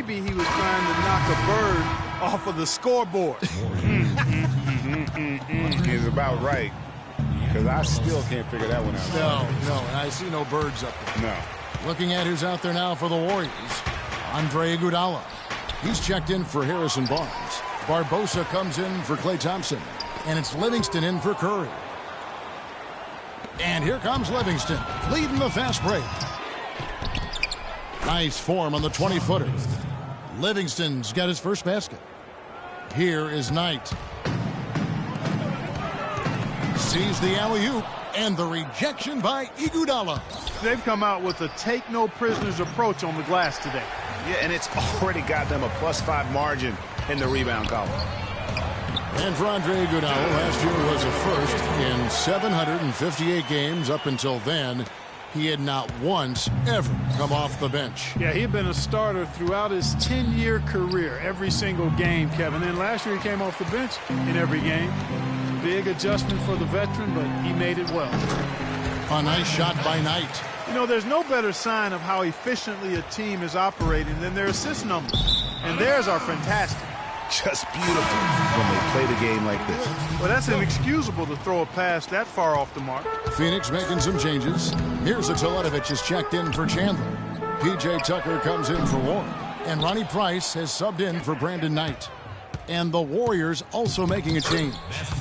maybe he was trying to knock a bird off of the scoreboard. He's about right, because I still can't figure that one out. No, and I see no birds up there. No. Looking at who's out there now for the Warriors, Andre Iguodala. He's checked in for Harrison Barnes. Barbosa comes in for Klay Thompson. And it's Livingston in for Curry. And here comes Livingston, leading the fast break. Nice form on the 20-footer. Livingston's got his first basket. Here is Knight. Sees the alley-oop and the rejection by Iguodala. They've come out with a take-no-prisoners approach on the glass today. Yeah, and it's already got them a +5 margin in the rebound column. And for Andre Iguodala, last year was a first in 758 games. Up until then, he had not once ever come off the bench. Yeah, he had been a starter throughout his 10-year career, every single game, Kevin. And last year he came off the bench in every game. Big adjustment for the veteran, but he made it well. A nice shot by Knight. You know, there's no better sign of how efficiently a team is operating than their assist numbers. And theirs are fantastic. Just beautiful when they play the game like this. Well, that's inexcusable to throw a pass that far off the mark. Phoenix making some changes. Mirza Teletovic is checked in for Chandler. P.J. Tucker comes in for Warren. And Ronnie Price has subbed in for Brandon Knight. And the Warriors also making a change.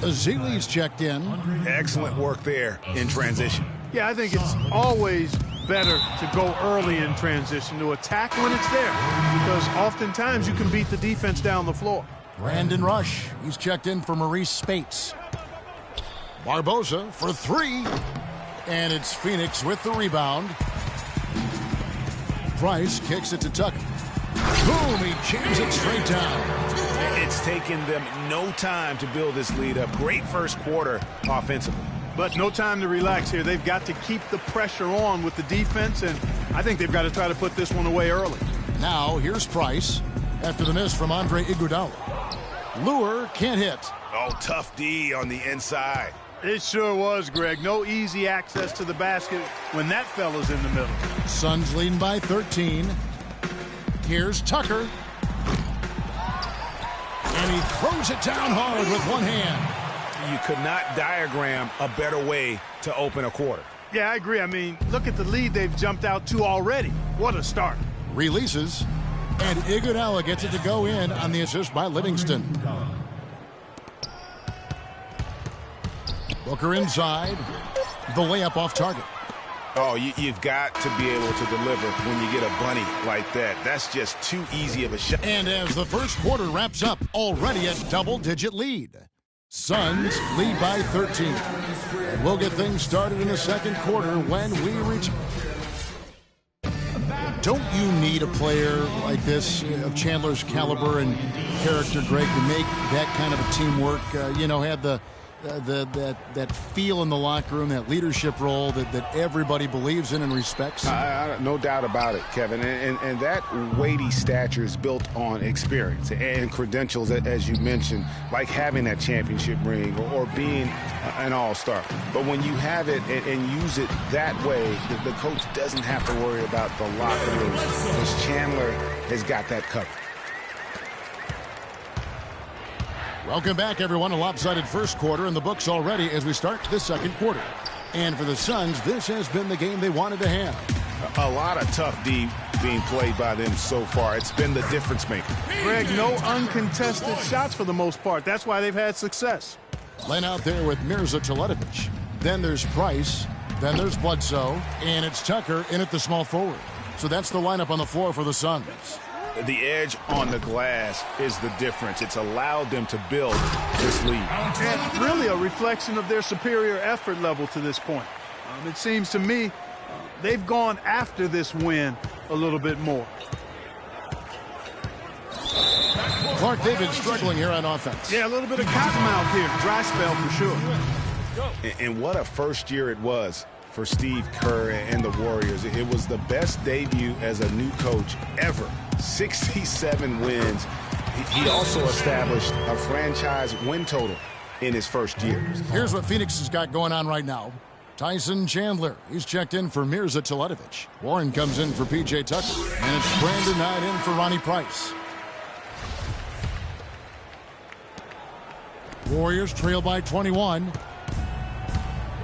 Azili's checked in. Excellent work there in transition. Yeah, I think it's always better to go early in transition, to attack when it's there, because oftentimes you can beat the defense down the floor. Brandon Rush, he's checked in for Maurice Spates. Barbosa for three, and it's Phoenix with the rebound. Price kicks it to Tucker. Boom, he jams it straight down. It's taken them no time to build this lead up. Great first quarter offensively. But no time to relax here. They've got to keep the pressure on with the defense, and I think they've got to try to put this one away early. Now, here's Price after the miss from Andre Iguodala. Lure can't hit. Oh, tough D on the inside. It sure was, Greg. No easy access to the basket when that fella's in the middle. Suns leading by 13. Here's Tucker. And he throws it down hard with one hand. You could not diagram a better way to open a quarter. Yeah, I agree. I mean, look at the lead they've jumped out to already. What a start. Releases. And Iguodala gets it to go in on the assist by Livingston. Booker inside. The layup off target. Oh, you've got to be able to deliver when you get a bunny like that. That's just too easy of a shot. And as the first quarter wraps up, already a double-digit lead. Suns lead by 13. And we'll get things started in the second quarter when we reach. Don't you need a player like this of Chandler's caliber and character, Greg, to make that kind of a teamwork? Had that feel in the locker room, that leadership role that everybody believes in and respects? No doubt about it, Kevin. And that weighty stature is built on experience and credentials, as you mentioned, like having that championship ring or being an all-star. But when you have it and use it that way, the coach doesn't have to worry about the locker room, because Chandler has got that covered. Welcome back, everyone. A lopsided first quarter in the books already as we start the second quarter. And for the Suns, this has been the game they wanted to have. A lot of tough D being played by them so far. It's been the difference maker. Greg, no uncontested shots for the most part. That's why they've had success. Len out there with Mirza Teletovic. Then there's Price. Then there's Bledsoe. And it's Tucker in at the small forward. So that's the lineup on the floor for the Suns. The edge on the glass is the difference. It's allowed them to build this lead. And really a reflection of their superior effort level to this point. It seems to me they've gone after this win a little bit more. Clark David struggling here on offense. Yeah, a little bit of cottonmouth here. Dry spell for sure. And what a first year it was for Steve Kerr and the Warriors. It was the best debut as a new coach ever. 67 wins. He also established a franchise win total in his first year. Here's what Phoenix has got going on right now. Tyson Chandler, he's checked in for Mirza Teletovic. Warren comes in for P.J. Tucker. And it's Brandon Knight in for Ronnie Price. Warriors trail by 21.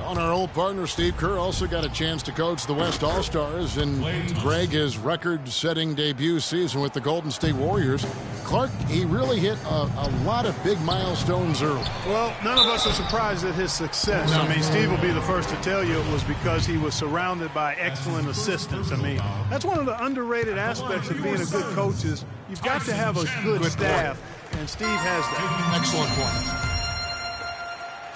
On our old partner, Steve Kerr, also got a chance to coach the West All-Stars. And Greg, his record-setting debut season with the Golden State Warriors. Clark, he really hit a lot of big milestones early. Well, none of us are surprised at his success. I mean, Steve will be the first to tell you it was because he was surrounded by excellent assistants. I mean, that's one of the underrated aspects of being a good coach is you've got to have a good staff, and Steve has that. Excellent point.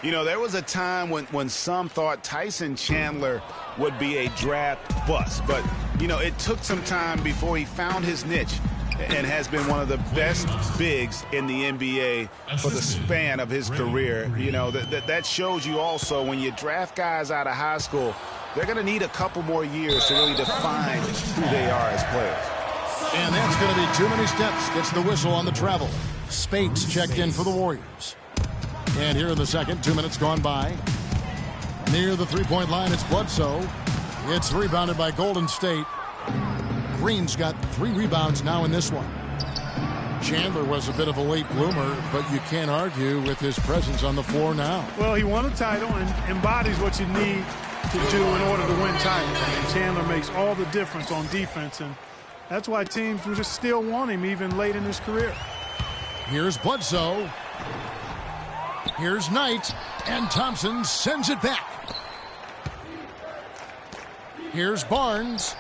You know, there was a time when some thought Tyson Chandler would be a draft bust. But, you know, it took some time before he found his niche and has been one of the best bigs in the NBA for the span of his career. You know, that shows you also when you draft guys out of high school, they're going to need a couple more years to really define who they are as players. And that's going to be too many steps. Gets the whistle on the travel. Spates checked in for the Warriors. And here in the second, 2 minutes gone by. Near the three-point line, it's Bledsoe. It's rebounded by Golden State. Green's got 3 rebounds now in this one. Chandler was a bit of a late bloomer, but you can't argue with his presence on the floor now. Well, he won a title and embodies what you need to do in order to win titles. I mean, Chandler makes all the difference on defense, and that's why teams will just still want him even late in his career. Here's Bledsoe. Here's Knight, and Thompson sends it back. Here's Barnes.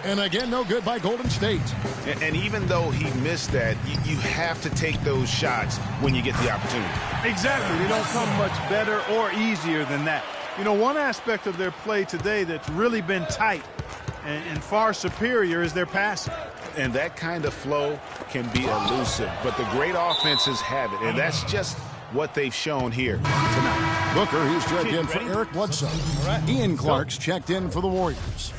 And again, no good by Golden State. And even though he missed that, you have to take those shots when you get the opportunity. Exactly. They don't come much better or easier than that. You know, one aspect of their play today that's really been tight and far superior is their passing. And that kind of flow can be elusive. But the great offenses have it. And that's just what they've shown here tonight. Booker, he's checked in for Eric Bledsoe. Ian Clark's checked in for the Warriors.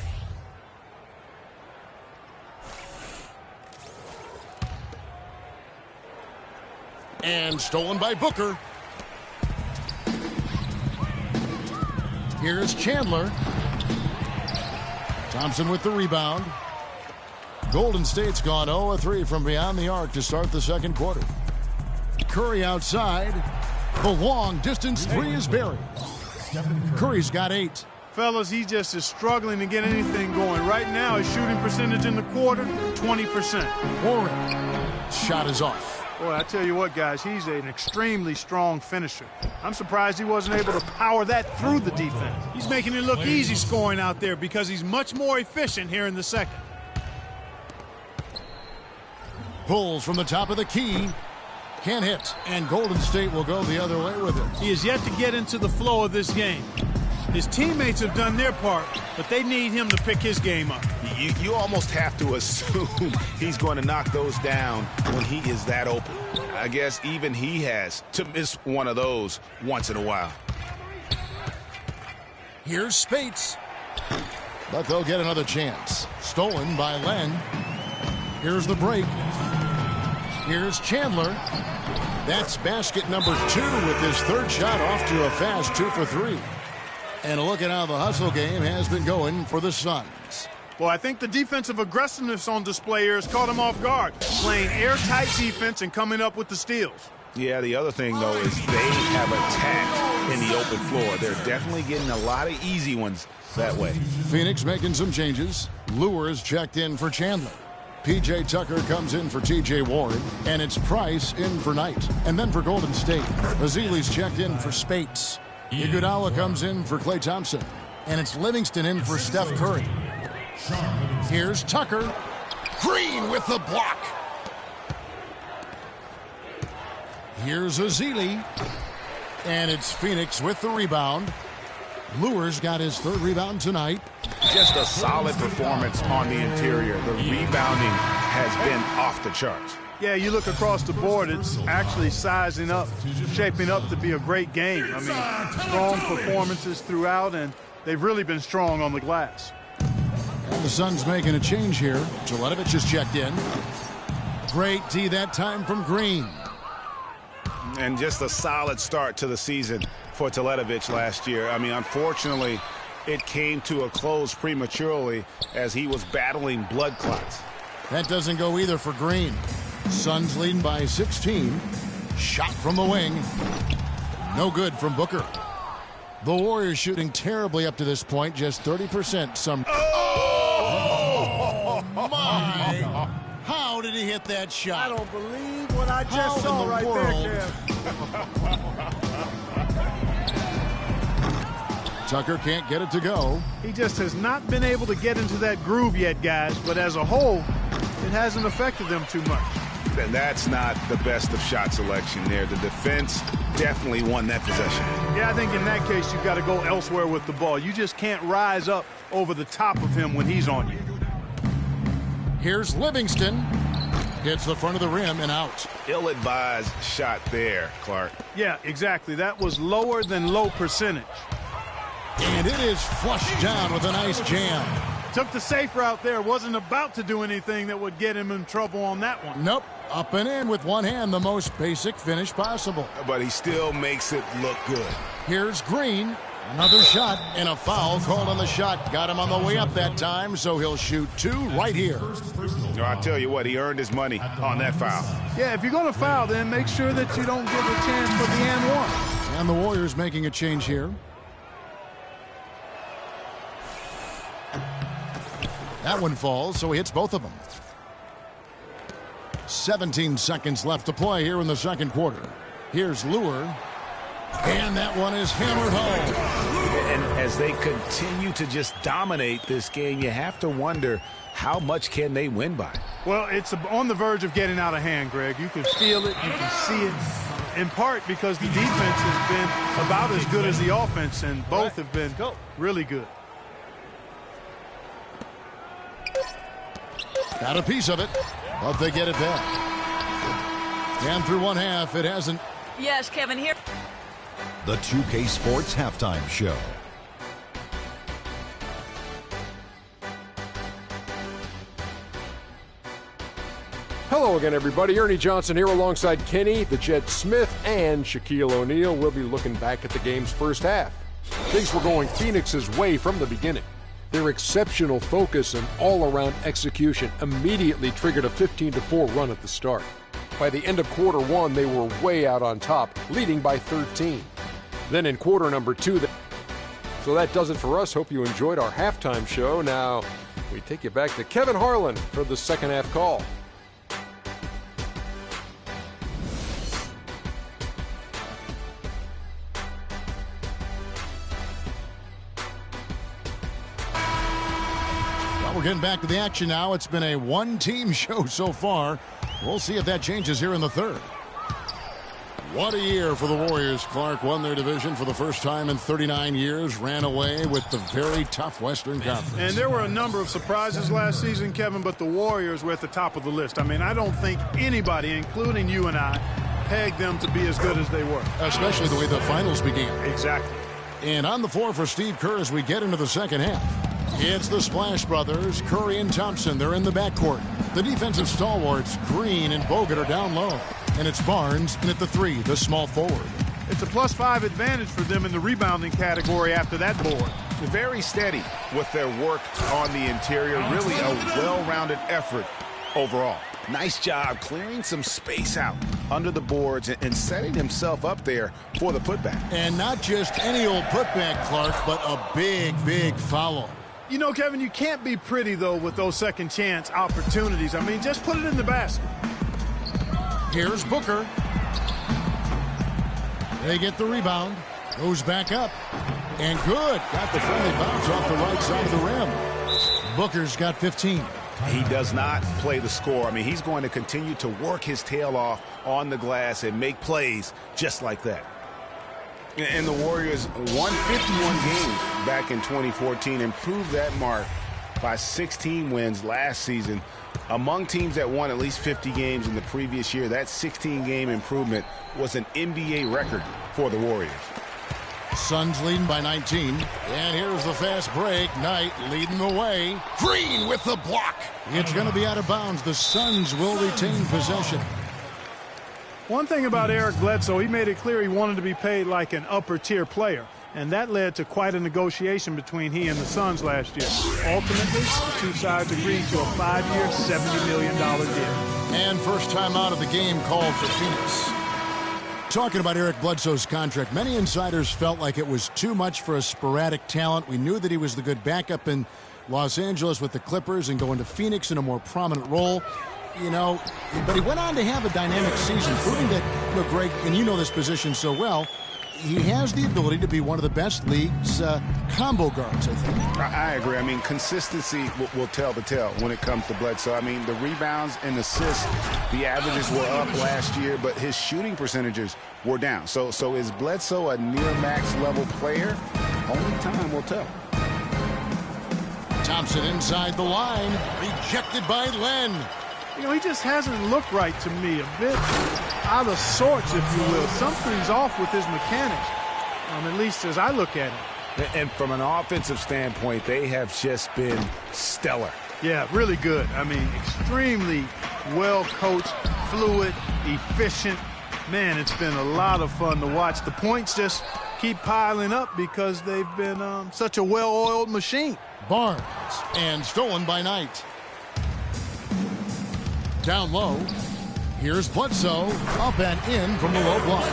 And stolen by Booker. Here's Chandler. Thompson with the rebound. Golden State's gone 0-3 from beyond the arc to start the second quarter. Curry outside. The long distance three is buried. Curry's got 8. Fellas, he just is struggling to get anything going. Right now, his shooting percentage in the quarter, 20%. Warren. Shot is off. Boy, I tell you what, guys, he's an extremely strong finisher. I'm surprised he wasn't able to power that through the defense. He's making it look easy scoring out there because he's much more efficient here in the second. Pulls from the top of the key. Can't hit. And Golden State will go the other way with it. He is yet to get into the flow of this game. His teammates have done their part, but they need him to pick his game up. You almost have to assume he's going to knock those down when he is that open. I guess even he has to miss one of those once in a while. Here's Spates. But they'll get another chance. Stolen by Len. Here's the break. Here's Chandler. That's basket number 2 with his third shot off to a fast 2 for 3. And a look at how the hustle game has been going for the Suns. Well, I think the defensive aggressiveness on display here has caught him off guard. Playing airtight defense and coming up with the steals. Yeah, the other thing, though, is they have attacked in the open floor. They're definitely getting a lot of easy ones that way. Phoenix making some changes. Lewis checked in for Chandler. P.J. Tucker comes in for T.J. Warren. And it's Price in for Knight. And then for Golden State, Azili's checked in for Spates. Iguodala comes in for Klay Thompson. And it's Livingston in for Steph Curry. Here's Tucker. Green with the block. Here's Azili. And it's Phoenix with the rebound. Lewis got his third rebound tonight. Just a solid performance on the interior. The rebounding has been off the charts. Yeah, you look across the board, it's actually sizing up, shaping up to be a great game. I mean, strong performances throughout, and they've really been strong on the glass. And the Suns making a change here. Teletovic is checked in. Great D that time from Green. And just a solid start to the season for Teletovic last year. I mean, unfortunately, it came to a close prematurely as he was battling blood clots. That doesn't go either for Green. Suns leading by 16. Shot from the wing. No good from Booker. The Warriors shooting terribly up to this point, just 30%. Oh my! How did he hit that shot? I don't believe what I just saw right there, Kev. Tucker can't get it to go. He just has not been able to get into that groove yet, guys. But as a whole, it hasn't affected them too much. And that's not the best of shot selection there. The defense definitely won that possession. Yeah, I think in that case, you've got to go elsewhere with the ball. You just can't rise up over the top of him when he's on you. Here's Livingston. Hits the front of the rim and out. Ill-advised shot there, Clark. Yeah, exactly. That was lower than low percentage. And it is flushed down with a nice jam. Took the safe route there. Wasn't about to do anything that would get him in trouble on that one. Nope. Up and in with one hand, the most basic finish possible. But he still makes it look good. Here's Green. Another shot and a foul called on the shot. Got him on the way up that time, so he'll shoot two right here. I'll tell you what, he earned his money on that foul. Yeah, if you're going to foul, then make sure that you don't give a chance for the and one. And the Warriors making a change here. That one falls, so he hits both of them. 17 seconds left to play here in the second quarter. Here's Lure. And that one is hammered home. And as they continue to just dominate this game, you have to wonder how much can they win by. Well, it's on the verge of getting out of hand, Greg. You can feel it. You can see it. In part because the defense has been about as good as the offense, and both have been really good. Got a piece of it, but they get it back. And through one half, it hasn't. Yes, Kevin, here. The 2K Sports Halftime Show. Hello again, everybody. Ernie Johnson here alongside Kenny, the Jet Smith, and Shaquille O'Neal. We'll be looking back at the game's first half. Things were going Phoenix's way from the beginning. Their exceptional focus and all-around execution immediately triggered a 15-4 run at the start. By the end of quarter one, they were way out on top, leading by 13. Then in quarter number two, so that does it for us. Hope you enjoyed our halftime show. Now, we take you back to Kevin Harlan for the second half call. We're getting back to the action now. It's been a one-team show so far. We'll see if that changes here in the third. What a year for the Warriors. Clark won their division for the first time in 39 years, ran away with the very tough Western Conference. And there were a number of surprises last season, Kevin, but the Warriors were at the top of the list. I mean, I don't think anybody, including you and I, pegged them to be as good as they were. Especially the way the finals began. Exactly. And on the floor for Steve Kerr as we get into the second half. It's the Splash Brothers, Curry and Thompson. They're in the backcourt. The defensive stalwarts, Green and Bogut, are down low. And it's Barnes in at the three, the small forward. It's a +5 advantage for them in the rebounding category after that board. Very steady with their work on the interior. Really a well-rounded effort overall. Nice job clearing some space out under the boards and setting himself up there for the putback. And not just any old putback, Clark, but a big, big follow. You know, Kevin, you can't be pretty, though, with those second chance opportunities. I mean, just put it in the basket. Here's Booker. They get the rebound. Goes back up. And good. Got the friendly bounce off the right side of the rim. Booker's got 15. He does not play the score. I mean, he's going to continue to work his tail off on the glass and make plays just like that. And the Warriors won 51 games back in 2014, improved that mark by 16 wins last season. Among teams that won at least 50 games in the previous year, that 16-game improvement was an NBA record for the Warriors. Suns leading by 19. And here's the fast break. Knight leading the way. Green with the block. It's going to be out of bounds. The Suns will retain possession. One thing about Eric Bledsoe, he made it clear he wanted to be paid like an upper-tier player, and that led to quite a negotiation between he and the Suns last year. Ultimately, the two sides agreed to a 5-year, $70 million deal. And first time out of the game called for Phoenix. Talking about Eric Bledsoe's contract, many insiders felt like it was too much for a sporadic talent. We knew that he was the good backup in Los Angeles with the Clippers and going to Phoenix in a more prominent role. You know, but he went on to have a dynamic season, proving that, you know, Greg, and you know this position so well, he has the ability to be one of the best league's combo guards, I think. I agree. I mean, consistency will tell the tale when it comes to Bledsoe. I mean, the rebounds and assists, the averages were up last year, but his shooting percentages were down. So is Bledsoe a near max level player? Only time will tell. Thompson inside the line, rejected by Len. You know, he just hasn't looked right to me. A bit out of sorts, if you will. Something's off with his mechanics, at least as I look at it. And from an offensive standpoint, they have just been stellar. Yeah, really good. I mean, extremely well-coached, fluid, efficient. Man, it's been a lot of fun to watch. The points just keep piling up because they've been such a well-oiled machine. Barnes, and stolen by Knight. Down low, here's Bledsoe, up and in from the low block.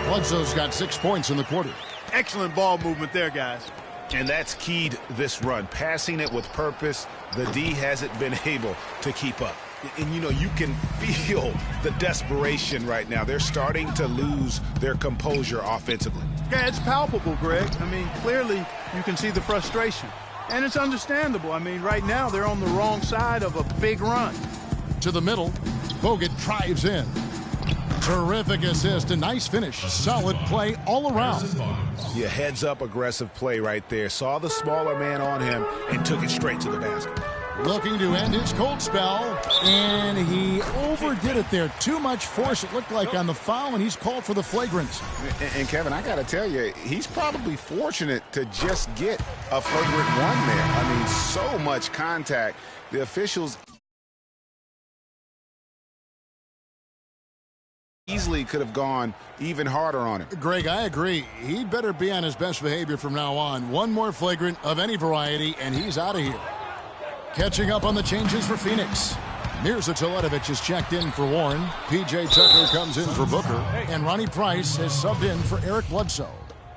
Bledsoe's got 6 points in the quarter. Excellent ball movement there, guys. And that's keyed this run. Passing it with purpose, the D hasn't been able to keep up. And, you know, you can feel the desperation right now. They're starting to lose their composure offensively. Yeah, it's palpable, Greg. I mean, clearly you can see the frustration. And it's understandable. I mean, right now they're on the wrong side of a big run. To the middle, Bogut drives in. Terrific assist, a nice finish. Solid play all around. Yeah, heads-up aggressive play right there. Saw the smaller man on him and took it straight to the basket. Looking to end his cold spell, and he overdid it there. Too much force, it looked like, on the foul, and he's called for the flagrant. And Kevin, I got to tell you, he's probably fortunate to just get a flagrant one there. I mean, so much contact. The officials easily could have gone even harder on him. Greg, I agree. He'd better be on his best behavior from now on. One more flagrant of any variety, and he's out of here. Catching up on the changes for Phoenix. Mirza Teletovic is checked in for Warren. P.J. Tucker comes in for Booker. And Ronnie Price has subbed in for Eric Bledsoe.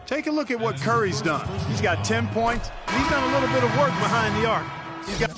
Take a look at what Curry's done. He's got 10 points. He's done a little bit of work behind the arc. He's got